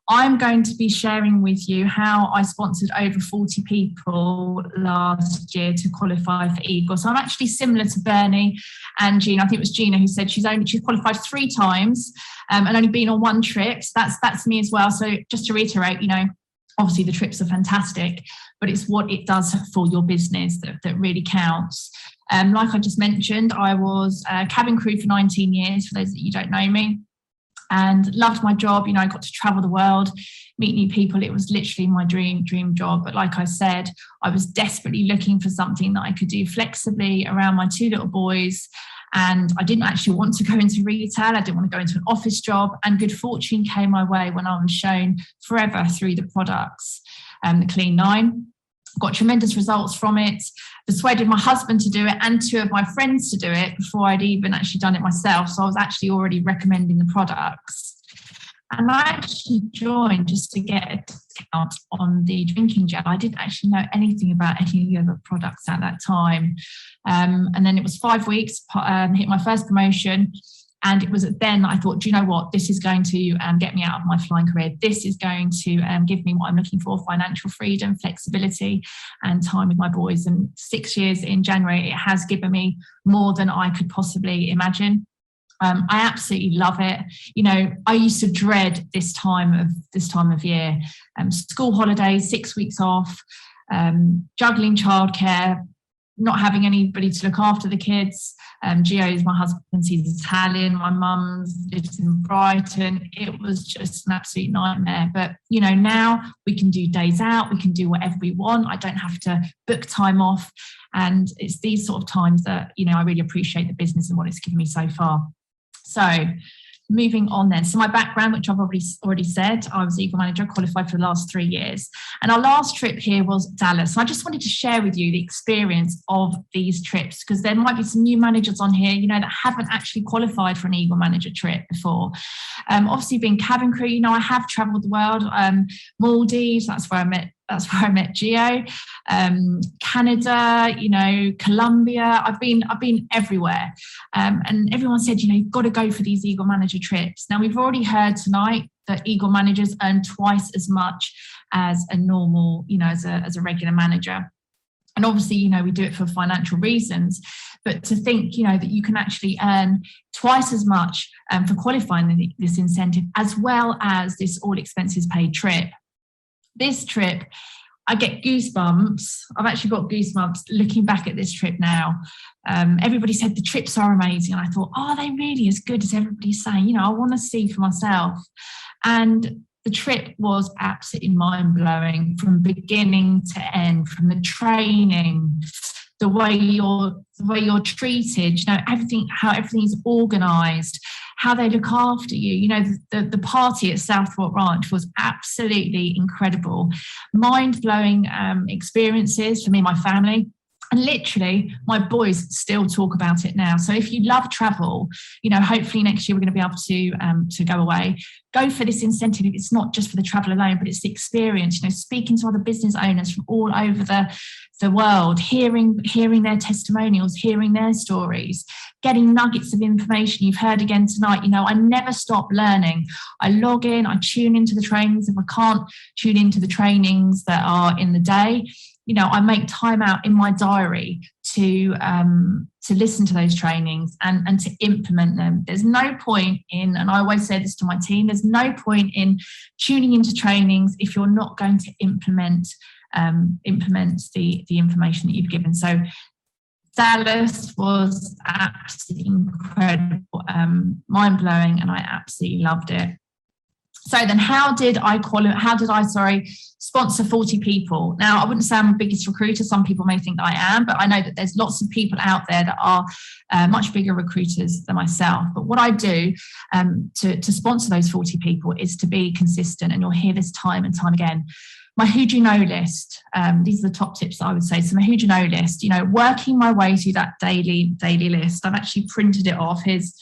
I'm going to be sharing with you how I sponsored over 40 people last year to qualify for Eagle. So I'm actually similar to Bernie and Gina. I think it was Gina who said she's qualified 3 times and only been on 1 trip. So that's me as well. So just to reiterate, obviously the trips are fantastic, but it's what it does for your business that really counts. Like I just mentioned, I was a cabin crew for 19 years, for those that you don't know me, and loved my job. I got to travel the world, meet new people. It was literally my dream job. But like I said, I was desperately looking for something that I could do flexibly around my 2 little boys. And I didn't actually want to go into retail. I didn't want to go into an office job. And good fortune came my way when I was shown forever through the products, the Clean 9. Got tremendous results from it, persuaded my husband to do it and 2 of my friends to do it before I'd even actually done it myself. So I was actually already recommending the products. And I actually joined just to get a discount on the drinking gel. I didn't actually know anything about any other products at that time. And then it was 5 weeks, hit my first promotion. And it was then I thought, do you know what? This is going to get me out of my flying career. This is going to give me what I'm looking for: financial freedom, flexibility, and time with my boys. And 6 years in January, it has given me more than I could possibly imagine. I absolutely love it. I used to dread this time of year. School holidays, 6 weeks off, juggling childcare, not having anybody to look after the kids. Gio is my husband, he's Italian. My mum's lives in Brighton. It was just an absolute nightmare. But, now we can do days out. We can do whatever we want. I don't have to book time off. And it's these sort of times that, I really appreciate the business and what it's given me so far. So moving on then. So my background, which I've already said, I was Eagle Manager, qualified for the last 3 years. And our last trip here was Dallas. So I just wanted to share with you the experience of these trips, because there might be some new managers on here, that haven't actually qualified for an Eagle Manager trip before. Obviously being cabin crew, I have traveled the world. Maldives, that's where I met Gio. Canada, Colombia. I've been everywhere. And everyone said, you've got to go for these Eagle Manager trips. Now, we've already heard tonight that Eagle Managers earn twice as much as a normal, as a regular manager. And obviously, we do it for financial reasons. But to think, that you can actually earn twice as much for qualifying this incentive, as well as this all expenses paid trip. This trip, I get goosebumps. I've actually got goosebumps looking back at this trip now. Everybody said the trips are amazing. And I thought, are they really as good as everybody's saying? I want to see for myself. And the trip was absolutely mind-blowing from beginning to end, from the training, the way you're treated, how everything's organised, how they look after you. The party at Southport Ranch was absolutely incredible. Mind-blowing experiences for me and my family. And literally, my boys still talk about it now. So if you love travel, hopefully next year we're going to be able to go away. Go for this incentive. It's not just for the travel alone, but it's the experience. Speaking to other business owners from all over the world, hearing their testimonials, hearing their stories, getting nuggets of information. You've heard again tonight. I never stop learning. I log in, I tune into the trainings. If I can't tune into the trainings that are in the day, I make time out in my diary to listen to those trainings and to implement them. There's no point in, and I always say this to my team, there's no point in tuning into trainings if you're not going to implement the information that you've given. So Dallas was absolutely incredible, mind-blowing, and I absolutely loved it. So then how did I sponsor 40 people? Now, I wouldn't say I'm the biggest recruiter. Some people may think that I am, but I know that there's lots of people out there that are much bigger recruiters than myself. But what I do to sponsor those 40 people is to be consistent, and you'll hear this time and time again. My who do you know list, these are the top tips that I would say. So my who do you know list, working my way through that daily list. I've actually printed it off. Here's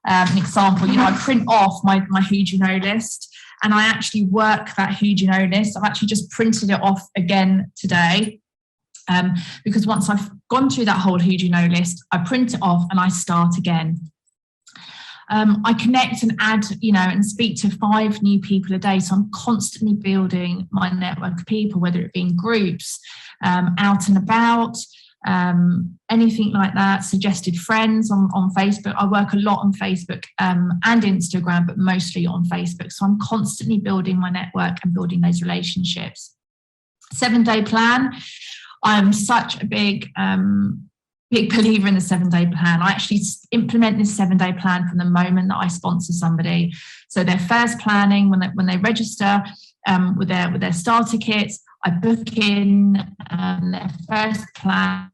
an example. I print off my who do you know list, and I actually work that who do you know list. I've actually just printed it off again today, because once I've gone through that whole who do you know list, I print it off and I start again. I connect and add, and speak to 5 new people a day. So I'm constantly building my network of people, whether it be in groups, out and about, anything like that. Suggested friends on Facebook. I work a lot on Facebook and Instagram, but mostly on Facebook. So I'm constantly building my network and building those relationships. 7-day plan. I'm such a big believer in the 7-day plan. I actually implement this 7-day plan from the moment that I sponsor somebody. So their first planning, when they register with their starter kits, I book in their first plan,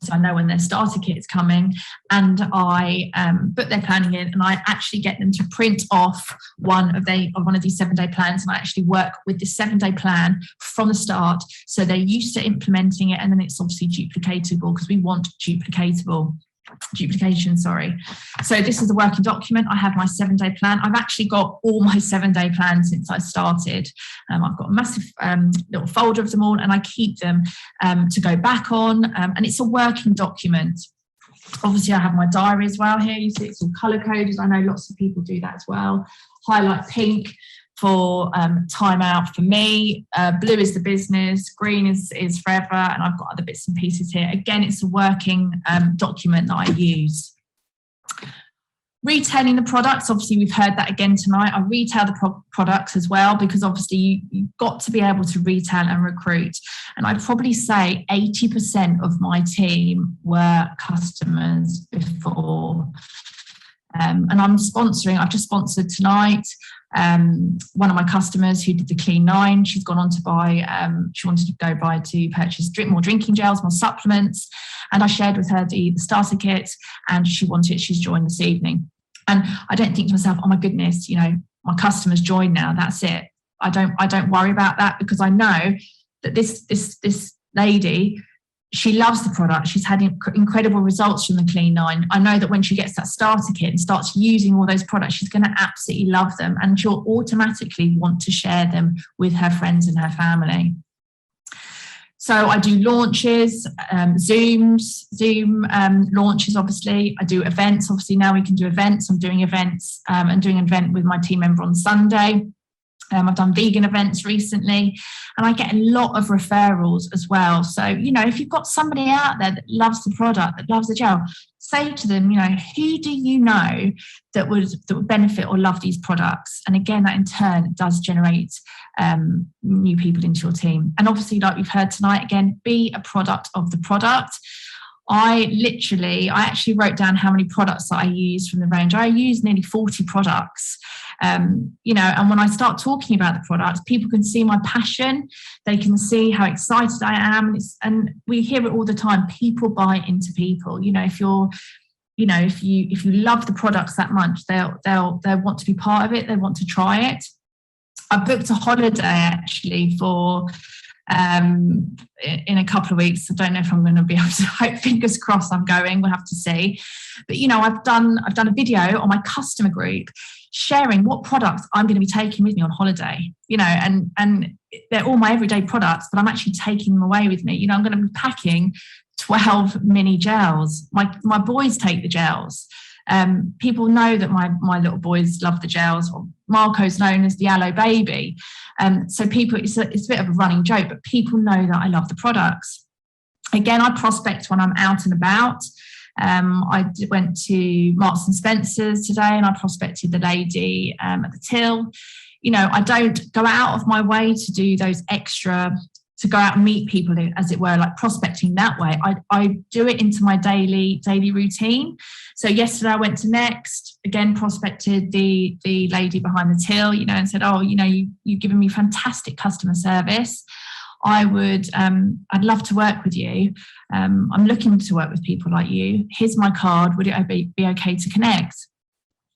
so I know when their starter kit is coming, and I put their planning in, and I actually get them to print off one of these 7-day plans, and I actually work with the 7-day plan from the start, so they're used to implementing it, and then it's obviously duplicatable, because we want duplication. So this is a working document. I have my 7-day plan. I've actually got all my 7-day plans since I started. I've got a massive little folder of them all, and I keep them to go back on, and it's a working document. Obviously, I have my diary as well here. You see it's all color coded. I know lots of people do that as well. Highlight pink for time out for me. Blue is the business, green is forever, and I've got other bits and pieces here. Again, it's a working document that I use. Retailing the products, obviously we've heard that again tonight. I retail the products as well, because obviously you've got to be able to retail and recruit. And I'd probably say 80% of my team were customers before. And I've just sponsored tonight one of my customers who did the Clean 9. She's gone on to buy, she wanted to purchase more drinking gels, more supplements. And I shared with her the starter kit, and she's joined this evening. And I don't think to myself, oh my goodness, my customer's joined now, that's it. I don't worry about that, because I know that this lady, she loves the product. She's had incredible results from the Clean 9. I know that when she gets that starter kit and starts using all those products, she's going to absolutely love them, and she'll automatically want to share them with her friends and her family. So I do launches, Zoom launches, obviously. I do events. Obviously, now we can do events. I'm doing events and doing an event with my team member on Sunday. I've done vegan events recently, and I get a lot of referrals as well. So, if you've got somebody out there that loves the product, that loves the gel, say to them, who do you know that would benefit or love these products? And again, that in turn does generate new people into your team. And obviously, like we've heard tonight, again, be a product of the product. I actually wrote down how many products that I use from the range. I use nearly 40 products. And when I start talking about the products, people can see my passion. They can see how excited I am. And we hear it all the time. People buy into people. If you love the products that much, they'll want to be part of it. They want to try it. I booked a holiday actually for in a couple of weeks. I don't know if I'm going to be able to. Hope, fingers crossed, I'm going. We'll have to see. But I've done a video on my customer group sharing what products I'm going to be taking with me on holiday. And they're all my everyday products, but I'm actually taking them away with me. I'm going to be packing 12 mini gels. My boys take the gels. People know that my little boys love the gels. Marco's known as the aloe baby. So people, it's a bit of a running joke, but people know that I love the products. Again, I prospect when I'm out and about. I went to Marks and Spencer's today, and I prospected the lady at the till. I don't go out of my way to do those extra, to go out and meet people, as it were, like prospecting that way. I do it into my daily routine. So yesterday I went to Next, again prospected the lady behind the till, and said, oh, you've given me fantastic customer service. I'd love to work with you. I'm looking to work with people like you. Here's my card. Would it be okay to connect?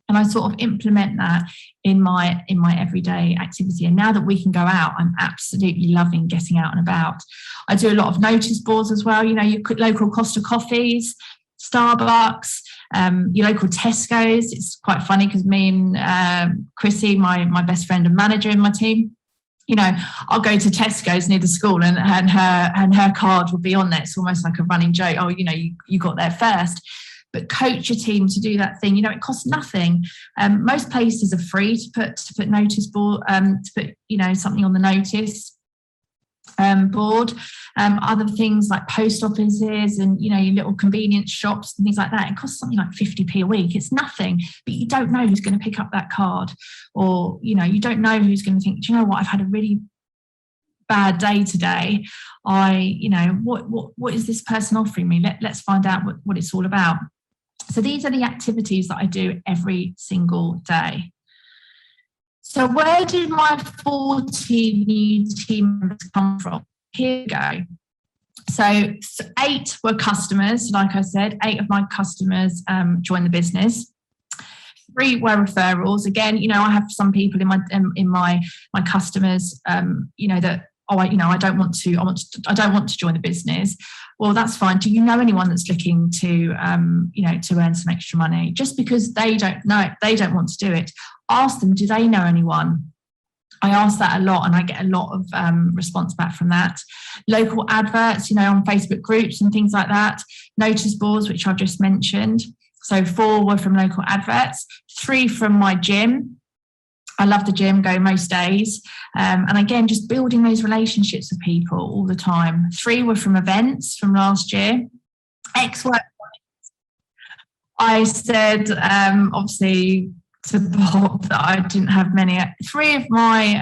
And I sort of implement that in my everyday activity. And now that we can go out, I'm absolutely loving getting out and about. I do a lot of notice boards as well. Your local Costa Coffees, Starbucks, your local Tesco's. It's quite funny because me and Chrissy, my best friend and manager in my team, I'll go to Tesco's near the school, and her card will be on there. It's almost like a running joke. Oh, you got there first. but coach your team to do that thing. It costs nothing. Most places are free to put notice board, to put something on the notice board. Other things like post offices and your little convenience shops and things like that, it costs something like 50p a week. It's nothing, but you don't know who's going to pick up that card, or you don't know who's going to think, do you know what, I've had a really bad day today. What is this person offering me? Let's find out what it's all about. So these are the activities that I do every single day. So where did my 40 new team members come from? Here we go. So 8 were customers. Like I said, 8 of my customers joined the business. 3 were referrals. Again, I have some people in my customers, that I don't want to join the business. Well, that's fine. Do you know anyone that's looking to to earn some extra money? Just because they don't want to do it, ask them, do they know anyone? I ask that a lot, and I get a lot of response back from that. Local adverts, on Facebook groups and things like that. Notice boards, which I've just mentioned. So 4 were from local adverts, 3 from my gym. I love the gym, go most days. And again, just building those relationships with people all the time. 3 were from events from last year. Ex-work. I said, obviously, to Bob that I didn't have many. 3 of my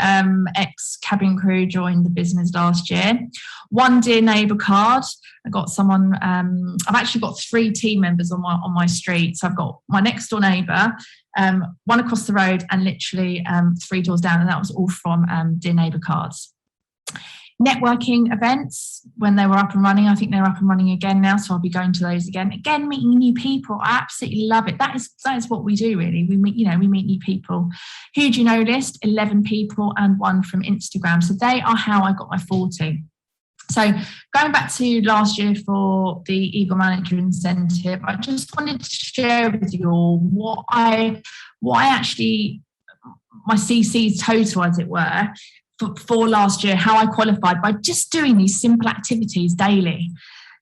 ex-cabin crew joined the business last year. 1 Dear Neighbour card. I got someone, I've actually got 3 team members on my street. So I've got my next door neighbour, 1 across the road, and literally 3 doors down. And that was all from Dear Neighbour cards. Networking events, when they were up and running, I think they're up and running again now, so I'll be going to those again. Again, meeting new people, I absolutely love it. That is what we do, really. We meet new people. Who do you know list? 11 people and 1 from Instagram. So they are how I got my 40. So going back to last year for the Eagle Manager Incentive, I just wanted to share with you all what I actually, my CC's total, as it were, for last year, how I qualified by just doing these simple activities daily.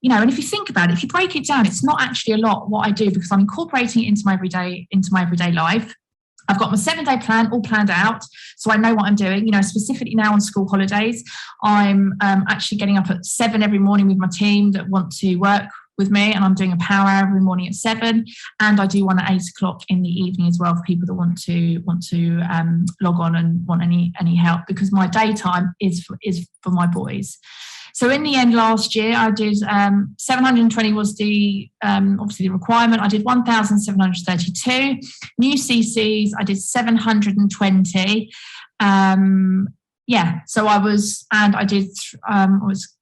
And if you think about it, if you break it down, it's not actually a lot what I do, because I'm incorporating it into my everyday life. I've got my 7-day plan all planned out, so I know what I'm doing. Specifically now on school holidays, I'm actually getting up at 7 every morning with my team that want to work with me, and I'm doing a power hour every morning at 7, and I do one at 8 o'clock in the evening as well for people that want to log on and want any help, because my daytime is for my boys. So in the end, last year I did 720 was the obviously the requirement. I did 1,732 new CCs. I did 720. So I was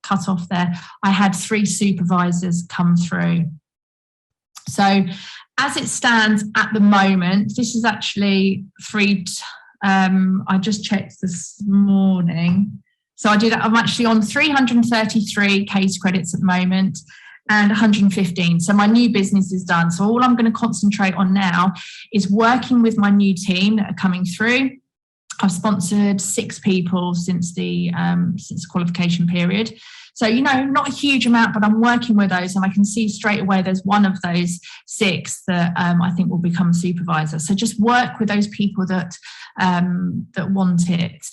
cut off there. I had 3 supervisors come through. So as it stands at the moment, this is actually 3. I just checked this morning. So I'm actually on 333 case credits at the moment and 115. So my new business is done. So all I'm going to concentrate on now is working with my new team that are coming through. I've sponsored 6 people since the qualification period. So, not a huge amount, but I'm working with those, and I can see straight away there's one of those 6 that I think will become a supervisor. So just work with those people that want it,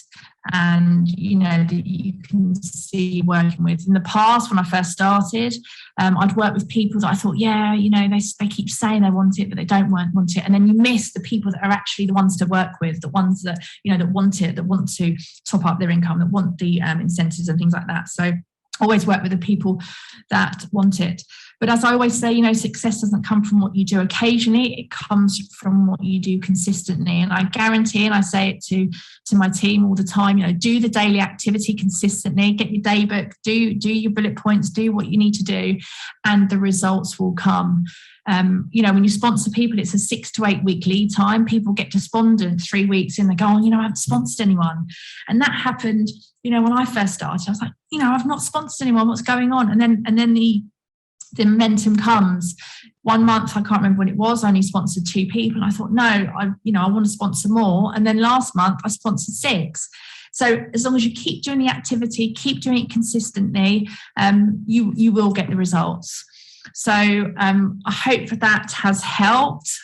and that you can see working with. In the past, when I first started, I'd work with people that I thought, they keep saying they want it, but they don't want it. And then you miss the people that are actually the ones to work with, the ones that, that want it, that want to top up their income, that want the incentives and things like that. So always work with the people that want it. But as I always say, success doesn't come from what you do occasionally, it comes from what you do consistently. And I guarantee, and I say it to my team all the time, do the daily activity consistently, get your day book, do your bullet points, do what you need to do, and the results will come. When you sponsor people, it's a 6 to 8 week lead time. People get despondent 3 weeks in, they go, I haven't sponsored anyone. And that happened, when I first started. I was like, I've not sponsored anyone, what's going on? And then the momentum comes. 1 month, I can't remember when it was, I only sponsored 2 people. And I thought, no, I want to sponsor more. And then last month I sponsored 6. So as long as you keep doing the activity, keep doing it consistently, you will get the results. So I hope that has helped.